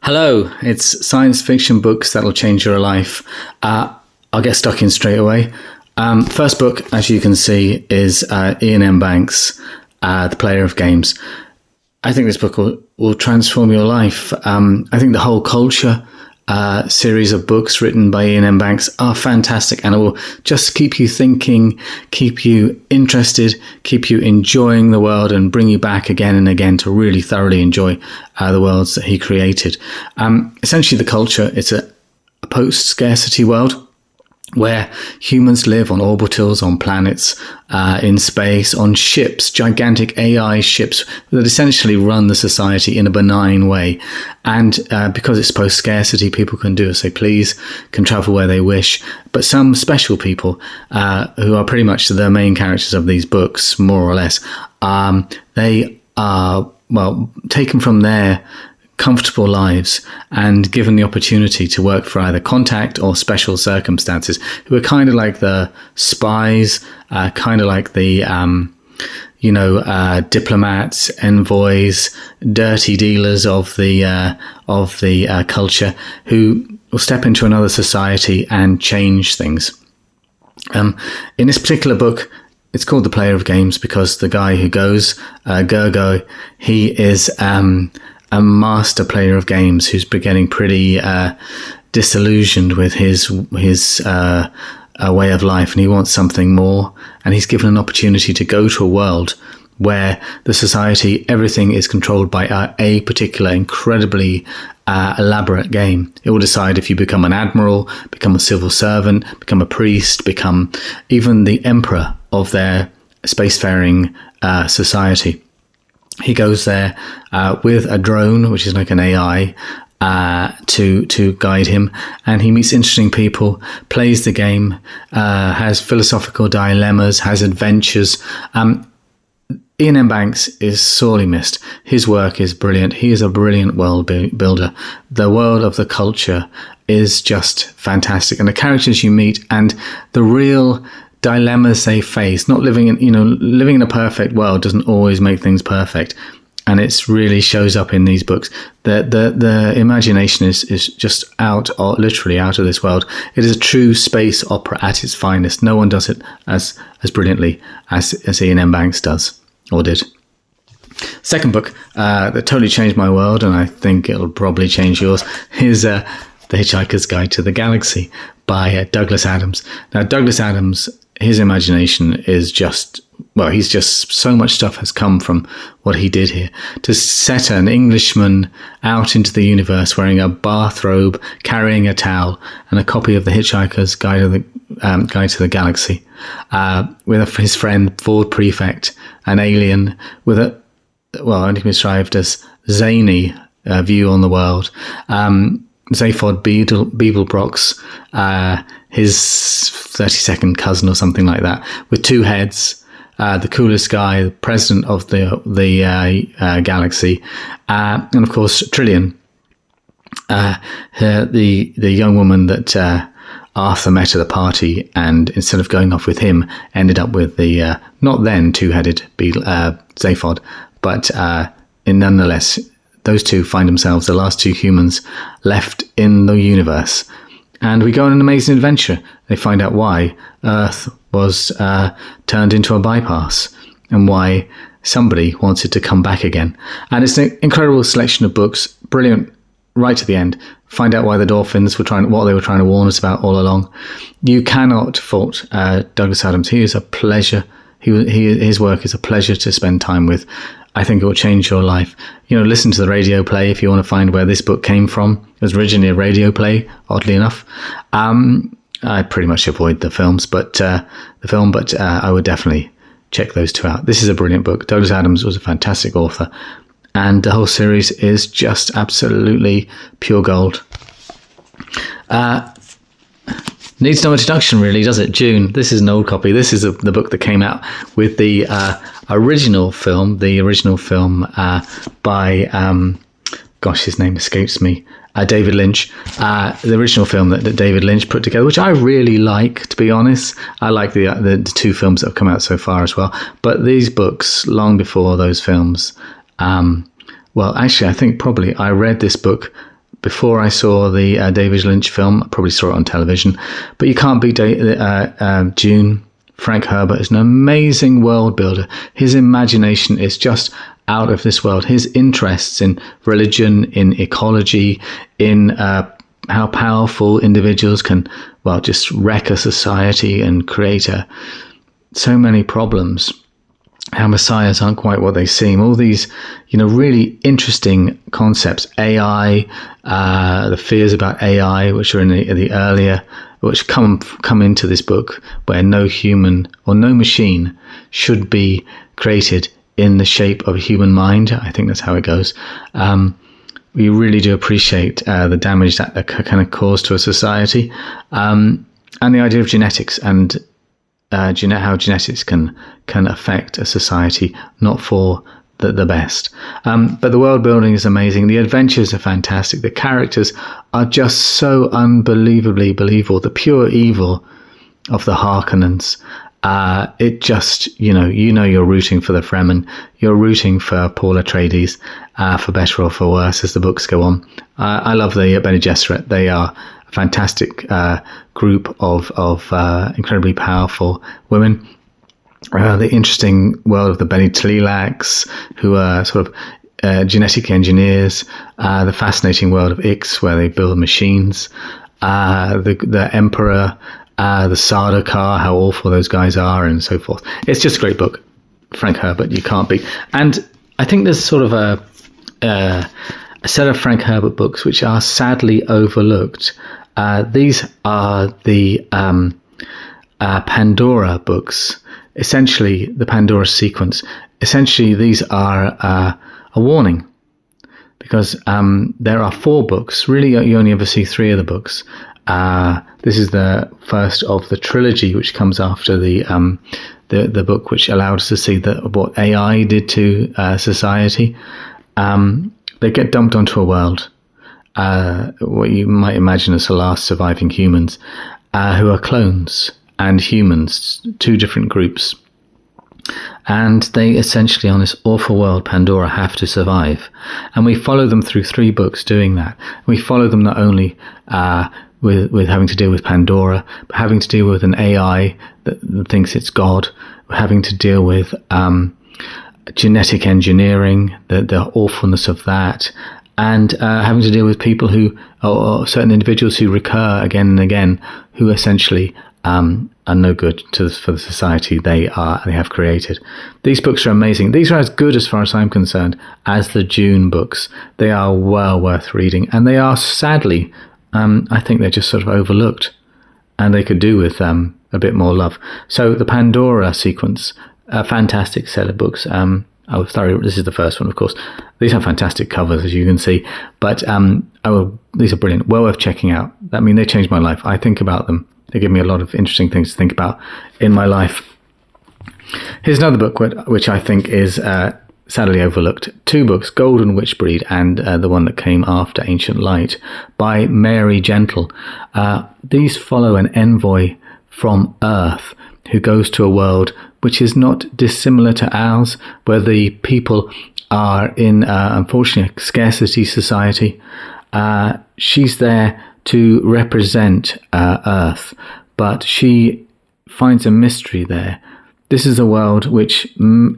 Hello, it's science fiction books that'll change your life. I'll get stuck in straight away. First book, as you can see, is Ian M. Banks, The Player of Games. I think this book will transform your life. I think the whole Culture series of books written by Ian M. Banks are fantastic, and it will just keep you thinking, keep you interested, keep you enjoying the world, and bring you back again and again to really thoroughly enjoy the worlds that he created. Essentially, the Culture, it's a post-scarcity world where humans live on orbitals, on planets, in space, on ships, gigantic AI ships that essentially run the society in a benign way. And because it's post-scarcity, people can do as they please, can travel where they wish. But some special people, who are pretty much the main characters of these books, more or less, they are, taken from their comfortable lives and given the opportunity to work for either contact or special circumstances, who are kind of like the spies, kind of like the diplomats, envoys, dirty dealers of the culture, who will step into another society and change things. In this particular book, it's called The Player of Games because the guy who goes, Gergo, he is a master player of games who's getting pretty disillusioned with his way of life, and he wants something more. And he's given an opportunity to go to a world where the society, everything is controlled by a particular incredibly elaborate game. It will decide if you become an admiral, become a civil servant, become a priest, become even the emperor of their spacefaring society. He goes there with a drone, which is like an AI, to guide him, and he meets interesting people, plays the game, has philosophical dilemmas, has adventures. Ian M. Banks is sorely missed. His work is brilliant. He is a brilliant world builder. The world of the Culture is just fantastic, and the characters you meet and the real dilemmas they face. Not living in a perfect world doesn't always make things perfect, and it really shows up in these books. The imagination is just literally out of this world. It is a true space opera at its finest. No one does it as brilliantly as Ian M. Banks does or did. Second book that totally changed my world, and I think it'll probably change yours, is The Hitchhiker's Guide to the Galaxy by Douglas Adams. Now, Douglas Adams, his imagination is he's just so much stuff has come from what he did here. To set an Englishman out into the universe wearing a bathrobe, carrying a towel, and a copy of The Hitchhiker's Guide to the Galaxy, with his friend Ford Prefect, an alien with only described as zany view on the world. Zaphod Beeblebrox, his 32nd cousin or something like that, with two heads, the coolest guy, the president of the galaxy, and of course Trillian, the young woman that Arthur met at the party, and instead of going off with him, ended up with the not then two-headed Zaphod, but nonetheless, those two find themselves the last two humans left in the universe. And we go on an amazing adventure. They find out why Earth was turned into a bypass and why somebody wanted to come back again. And it's an incredible selection of books, brilliant right to the end. Find out why the dolphins what they were trying to warn us about all along. You cannot fault Douglas Adams. He is a pleasure. His work is a pleasure to spend time with. I think it will change your life. Listen to the radio play if you want to find where this book came from. It was originally a radio play, oddly enough. I pretty much avoid the film, but I would definitely check those two out. This is a brilliant book. Douglas Adams was a fantastic author, and the whole series is just absolutely pure gold. Needs no introduction, really, does it? June. This is an old copy. This is the book that came out with the original film. The original film by his name escapes me. David Lynch. The original film that David Lynch put together, which I really like, to be honest. I like the two films that have come out so far as well. But these books, long before those films, actually, I think probably I read this book before I saw the David Lynch film. I probably saw it on television. But you can't beat Dune. Frank Herbert is an amazing world builder. His imagination is just out of this world. His interests in religion, in ecology, in how powerful individuals can, well, just wreck a society and create so many problems. How messiahs aren't quite what they seem. All these, really interesting concepts. AI, the fears about AI, which are in the earlier, which come into this book, where no human or no machine should be created in the shape of a human mind. I think that's how it goes. We really do appreciate the damage that kind of caused to a society, and the idea of genetics and how genetics can affect a society, not for the best. But the world building is amazing. The adventures are fantastic. The characters are just so unbelievably believable. The pure evil of the Harkonnens. It just, you're rooting for the Fremen. You're rooting for Paul Atreides, for better or for worse, as the books go on. I love the Bene Gesserit. They are a fantastic group of incredibly powerful women. The interesting world of the Bene Tleilax, who are sort of genetic engineers. The fascinating world of Ix, where they build machines. The Emperor, the Sardaukar, how awful those guys are, and so forth. It's just a great book. Frank Herbert, you can't beat. And I think there's sort of a set of Frank Herbert books which are sadly overlooked. These are the Pandora books, essentially the Pandora sequence. Essentially, these are a warning, because there are 4 books. Really, you only ever see 3 of the books. This is the first of the trilogy, which comes after the book which allowed us to see what AI did to society. They get dumped onto a world, what you might imagine as the last surviving humans, who are clones and humans, 2 different groups. And they essentially, on this awful world, Pandora, have to survive. And we follow them through 3 books doing that. We follow them not only with having to deal with Pandora, but having to deal with an AI that thinks it's God, having to deal with genetic engineering, the awfulness of that, and having to deal with people or certain individuals who recur again and again, who essentially are no good for the society they have created. These books are amazing. These are as good, as far as I'm concerned, as the Dune books. They are well worth reading, and they are sadly, I think they're just sort of overlooked, and they could do with a bit more love. So the Pandora sequence, a fantastic set of books. This is the first one, of course. These have fantastic covers, as you can see, but these are brilliant, well worth checking out. I mean, they changed my life. I think about them. They give me a lot of interesting things to think about in my life. Here's another book which I think is sadly overlooked. 2 books, Golden Witchbreed and the one that came after, Ancient Light, by Mary Gentle. These follow an envoy from Earth who goes to a world which is not dissimilar to ours, where the people are in, unfortunately, a scarcity society. She's there to represent Earth, but she finds a mystery there. This is a world which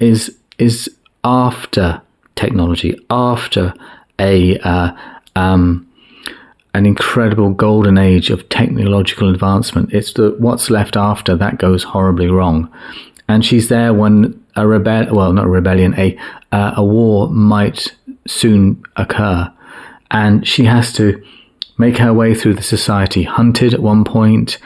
is after technology, after an incredible golden age of technological advancement. It's what's left after that goes horribly wrong, and she's there when a war might soon occur, and she has to make her way through the society, hunted at one point,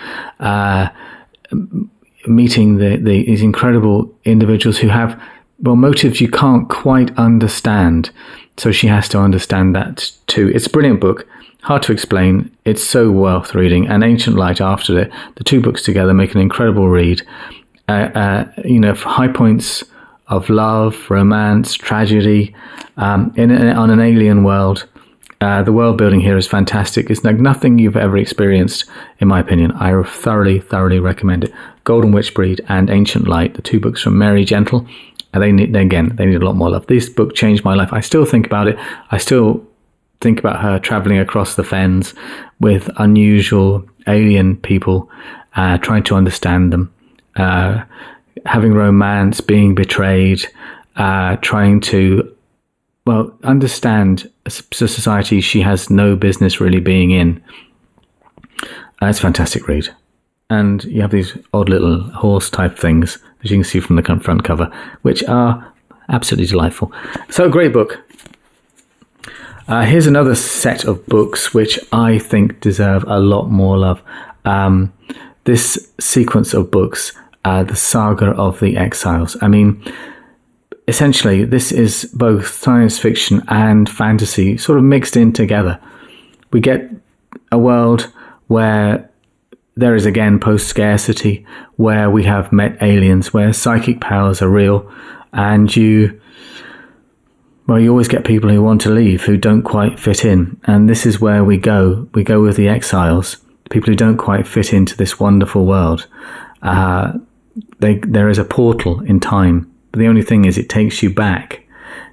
meeting these incredible individuals who have, motives you can't quite understand. So she has to understand that too. It's a brilliant book, hard to explain. It's so worth reading. And Ancient Light after it, the 2 books together make an incredible read. For high points of love, romance, tragedy, on an alien world. The world building here is fantastic. It's like nothing you've ever experienced, in my opinion. I thoroughly, thoroughly recommend it. Golden Witchbreed and Ancient Light, the 2 books from Mary Gentle. And they need a lot more love. This book changed my life. I still think about it. I still think about her traveling across the fens with unusual alien people, trying to understand them, having romance, being betrayed, trying to, understand a society she has no business really being in. It's a fantastic read. And you have these odd little horse type things, as you can see from the front cover, which are absolutely delightful. So, great book. Here's another set of books which I think deserve a lot more love. This sequence of books, The Saga of the Exiles. I mean, essentially, this is both science fiction and fantasy sort of mixed in together. We get a world where there is again post-scarcity, where we have met aliens, where psychic powers are real, and you always get people who want to leave, who don't quite fit in. And this is where we go. We go with the exiles, people who don't quite fit into this wonderful world. There is a portal in time, but the only thing is it takes you back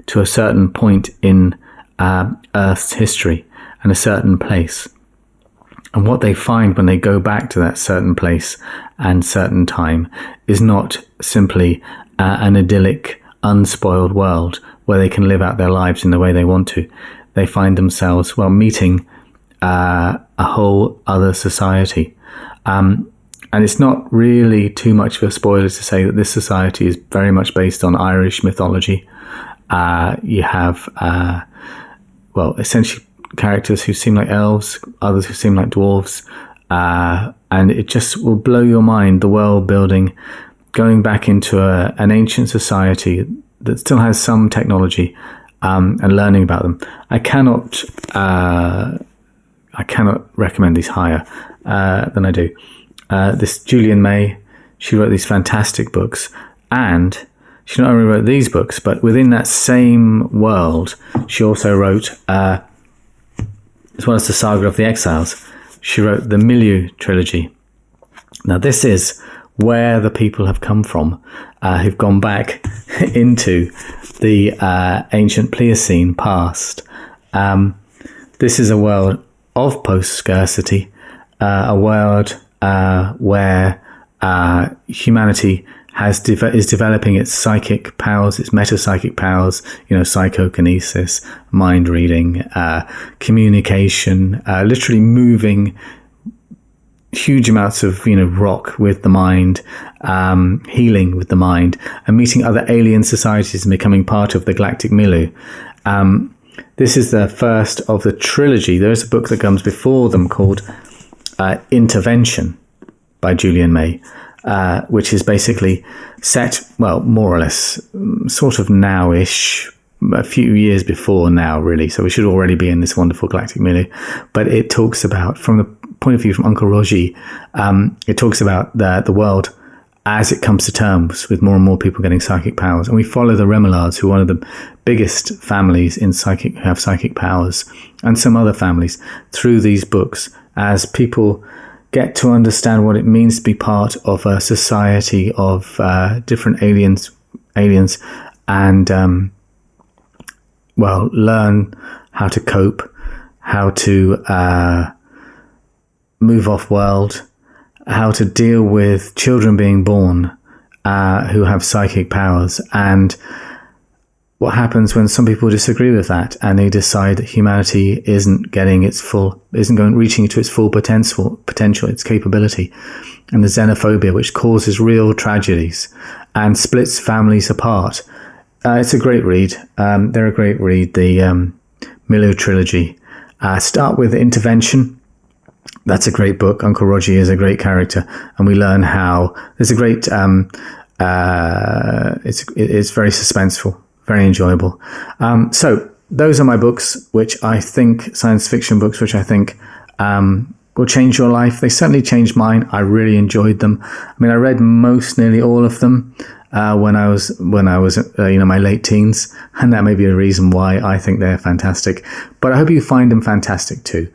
to a certain point in Earth's history and a certain place. And what they find when they go back to that certain place and certain time is not simply an idyllic, unspoiled world where they can live out their lives in the way they want to. They find themselves, meeting a whole other society. And it's not really too much of a spoiler to say that this society is very much based on Irish mythology. You have, essentially characters who seem like elves, others who seem like dwarves. And it just will blow your mind, the world building, going back into an ancient society that still has some technology, and learning about them. I cannot recommend these higher than I do. This Julian May, she wrote these fantastic books, and she not only wrote these books, but within that same world, she also wrote, as well as the Saga of the Exiles, she wrote the Milieu trilogy. Now, this is where the people have come from, who've gone back into the ancient Pliocene past. This is a world of post-scarcity, a world where humanity is developing its psychic powers, its meta-psychic powers, psychokinesis, mind reading, communication, literally moving huge amounts of rock with the mind, healing with the mind, and meeting other alien societies and becoming part of the galactic milieu. This is the first of the trilogy. There is a book that comes before them called Intervention by Julian May, which is basically set, more or less, sort of now-ish, a few years before now, really. So we should already be in this wonderful galactic milieu. But it talks about, from the point of view from Uncle Roger, it talks about the world as it comes to terms with more and more people getting psychic powers. And we follow the Remoulades, who are one of the biggest families who have psychic powers, and some other families, through these books, as people get to understand what it means to be part of a society of different aliens, and learn how to cope, how to move off world, how to deal with children being born who have psychic powers, and what happens when some people disagree with that and they decide that humanity isn't reaching to its full potential, its capability, and the xenophobia, which causes real tragedies and splits families apart. It's a great read. They're a great read, the Milieu trilogy. Start with Intervention. That's a great book. Uncle Roger is a great character, and we learn how there's a great. It's very suspenseful, very enjoyable. So those are my books, which I think, science fiction books, which I think will change your life. They certainly changed mine. I really enjoyed them. I mean, I read nearly all of them when I was my late teens, and that may be a reason why I think they're fantastic. But I hope you find them fantastic too.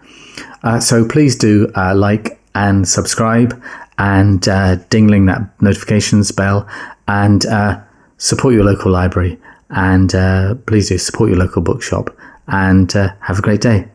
So please do like and subscribe, and dingling that notifications bell, and support your local library, and please do support your local bookshop, and have a great day.